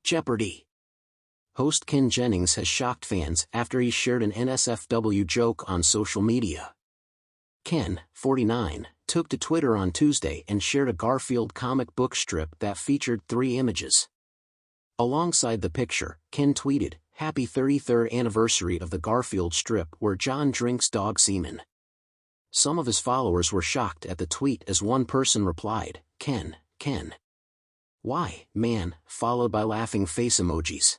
Jeopardy! Host Ken Jennings has shocked fans after he shared an NSFW joke on social media. Ken, 49, took to Twitter on Tuesday and shared a Garfield comic book strip that featured 3 images. Alongside the picture, Ken tweeted, "Happy 33rd anniversary of the Garfield strip where John drinks dog semen." Some of his followers were shocked at the tweet as one person replied, Ken. Why, man," followed by laughing face emojis.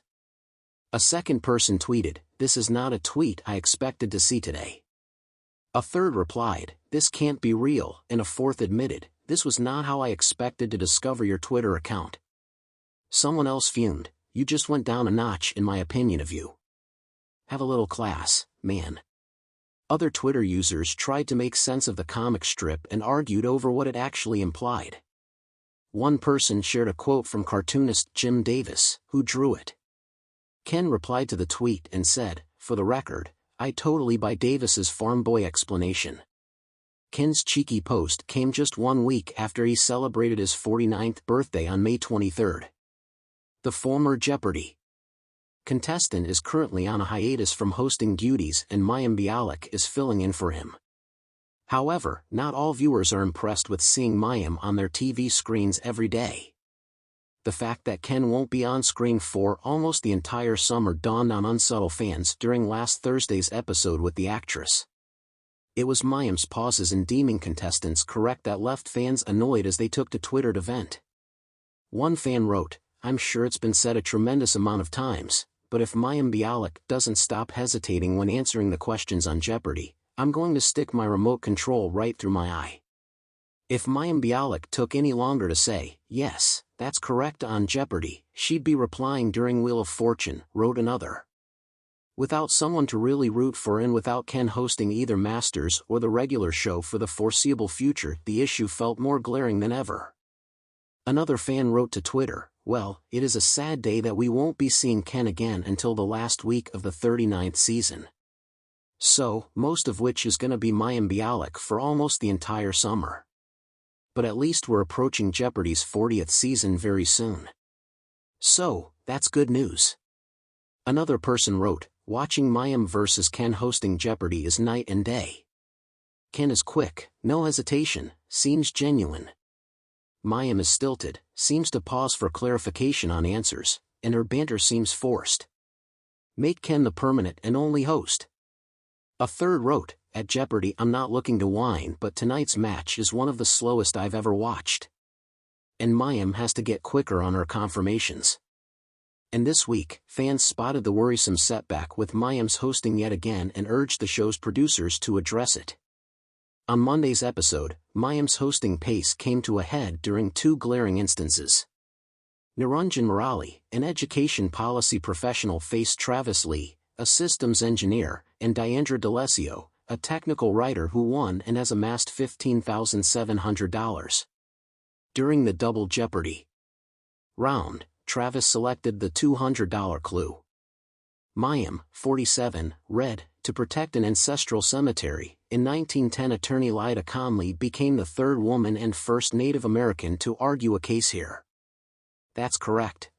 A second person tweeted, "This is not a tweet I expected to see today." A third replied, "This can't be real," and a fourth admitted, "This was not how I expected to discover your Twitter account." Someone else fumed, "You just went down a notch in my opinion of you. Have a little class, man." Other Twitter users tried to make sense of the comic strip and argued over what it actually implied. One person shared a quote from cartoonist Jim Davis, who drew it. Ken replied to the tweet and said, "For the record, I totally buy Davis's farm boy explanation." Ken's cheeky post came just 1 week after he celebrated his 49th birthday on May 23rd. The former Jeopardy! Contestant is currently on a hiatus from hosting duties and Mayim Bialik is filling in for him. However, not all viewers are impressed with seeing Mayim on their TV screens every day. The fact that Ken won't be on screen for almost the entire summer dawned on unsubtle fans during last Thursday's episode with the actress. It was Mayim's pauses in deeming contestants correct that left fans annoyed as they took to Twitter to vent. One fan wrote, "I'm sure it's been said a tremendous amount of times, but if Mayim Bialik doesn't stop hesitating when answering the questions on Jeopardy, I'm going to stick my remote control right through my eye." If Mayim Bialik took any longer to say, "Yes, that's correct on Jeopardy," she'd be replying during Wheel of Fortune, wrote another. Without someone to really root for and without Ken hosting either Masters or the regular show for the foreseeable future, the issue felt more glaring than ever. Another fan wrote to Twitter, "Well, it is a sad day that we won't be seeing Ken again until the last week of the 39th season. So, most of which is gonna be Mayim Bialik for almost the entire summer. But at least we're approaching Jeopardy's 40th season very soon. So, that's good news." Another person wrote, "Watching Mayim versus Ken hosting Jeopardy is night and day. Ken is quick, no hesitation, seems genuine. Mayim is stilted, seems to pause for clarification on answers, and her banter seems forced. Make Ken the permanent and only host." A third wrote, "At Jeopardy I'm not looking to whine, but tonight's match is one of the slowest I've ever watched. And Mayim has to get quicker on her confirmations." And this week, fans spotted the worrisome setback with Mayim's hosting yet again and urged the show's producers to address it. On Monday's episode, Mayim's hosting pace came to a head during 2 glaring instances. Niranjan Murali, an education policy professional, faced Travis Lee, a systems engineer, and Diandra D'Alessio, a technical writer who won and has amassed $15,700. During the Double Jeopardy round, Travis selected the $200 clue. Mayim, 47, read, "To protect an ancestral cemetery." In 1910, attorney Lyda Conley became the 3rd woman and first Native American to argue a case here. That's correct.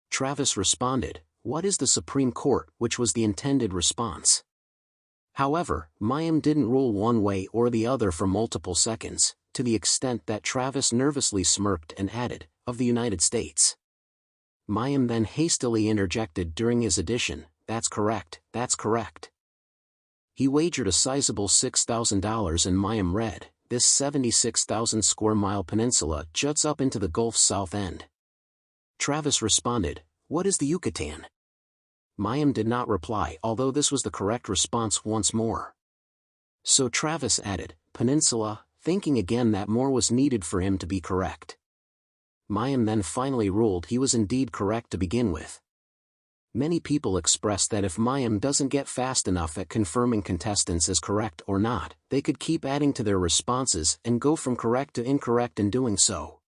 Travis responded, "What is the Supreme Court?" which was the intended response. However, Mayim didn't rule one way or the other for multiple seconds, to the extent that Travis nervously smirked and added, "Of the United States." Mayim then hastily interjected during his addition, That's correct. He wagered a sizable $6,000 and Mayim read, "This 76,000 square mile peninsula juts up into the Gulf's south end." Travis responded, "What is the Yucatan?" Mayim did not reply, although this was the correct response once more. So Travis added, "Peninsula," thinking again that more was needed for him to be correct. Mayim then finally ruled he was indeed correct to begin with. Many people expressed that if Mayim doesn't get fast enough at confirming contestants as correct or not, they could keep adding to their responses and go from correct to incorrect in doing so.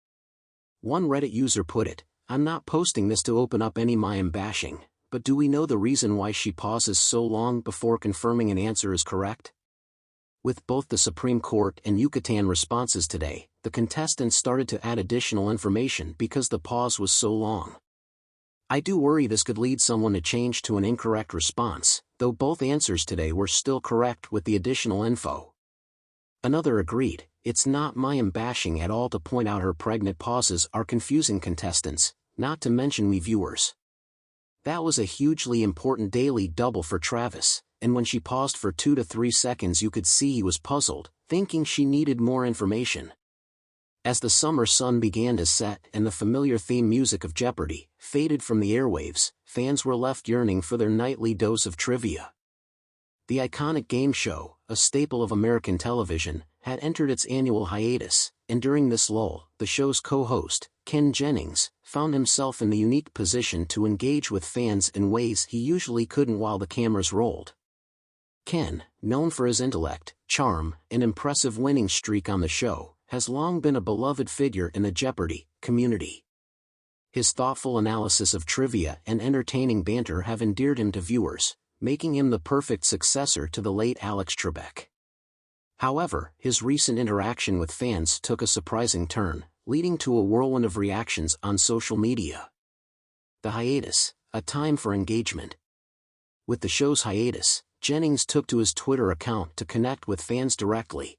One Reddit user put it, "I'm not posting this to open up any Mayim bashing, but do we know the reason why she pauses so long before confirming an answer is correct? With both the Supreme Court and Yucatan responses today, the contestants started to add additional information because the pause was so long. I do worry this could lead someone to change to an incorrect response, though both answers today were still correct with the additional info. Another agreed, it's not Mayim bashing at all to point out her pregnant pauses are confusing contestants, not to mention we viewers. That was a hugely important daily double for Travis, and when she paused for 2 to 3 seconds you could see he was puzzled, thinking she needed more information. As the summer sun began to set and the familiar theme music of Jeopardy faded from the airwaves, fans were left yearning for their nightly dose of trivia. The iconic game show, a staple of American television, had entered its annual hiatus, and during this lull, the show's co-host, Ken Jennings, found himself in the unique position to engage with fans in ways he usually couldn't while the cameras rolled. Ken, known for his intellect, charm, and impressive winning streak on the show, has long been a beloved figure in the Jeopardy community. His thoughtful analysis of trivia and entertaining banter have endeared him to viewers, making him the perfect successor to the late Alex Trebek. However, his recent interaction with fans took a surprising turn, leading to a whirlwind of reactions on social media. The hiatus, a time for engagement. With the show's hiatus, Jennings took to his Twitter account to connect with fans directly.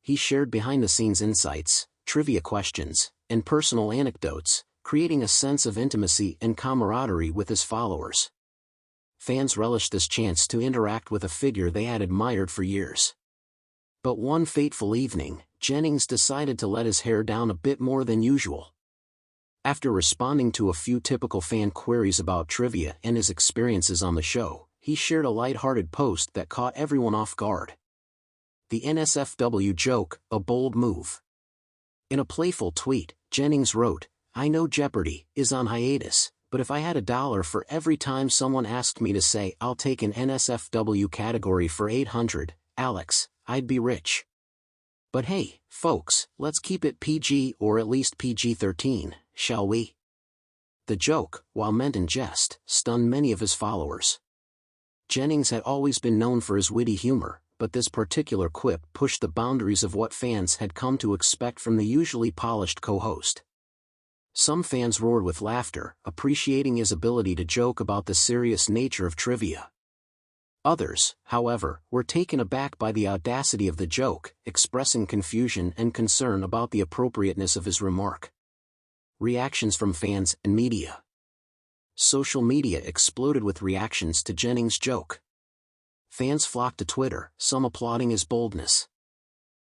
He shared behind-the-scenes insights, trivia questions, and personal anecdotes, creating a sense of intimacy and camaraderie with his followers. Fans relished this chance to interact with a figure they had admired for years. But one fateful evening, Jennings decided to let his hair down a bit more than usual. After responding to a few typical fan queries about trivia and his experiences on the show, he shared a light-hearted post that caught everyone off guard. The NSFW joke, a bold move. In a playful tweet, Jennings wrote, "I know Jeopardy is on hiatus, but if I had $1 for every time someone asked me to say I'll take an NSFW category for 800, Alex, I'd be rich. But hey, folks, let's keep it PG or at least PG-13, shall we?" The joke, while meant in jest, stunned many of his followers. Jennings had always been known for his witty humor, but this particular quip pushed the boundaries of what fans had come to expect from the usually polished co-host. Some fans roared with laughter, appreciating his ability to joke about the serious nature of trivia. Others, however, were taken aback by the audacity of the joke, expressing confusion and concern about the appropriateness of his remark. Reactions from fans and media. Social media exploded with reactions to Jennings' joke. Fans flocked to Twitter, some applauding his boldness.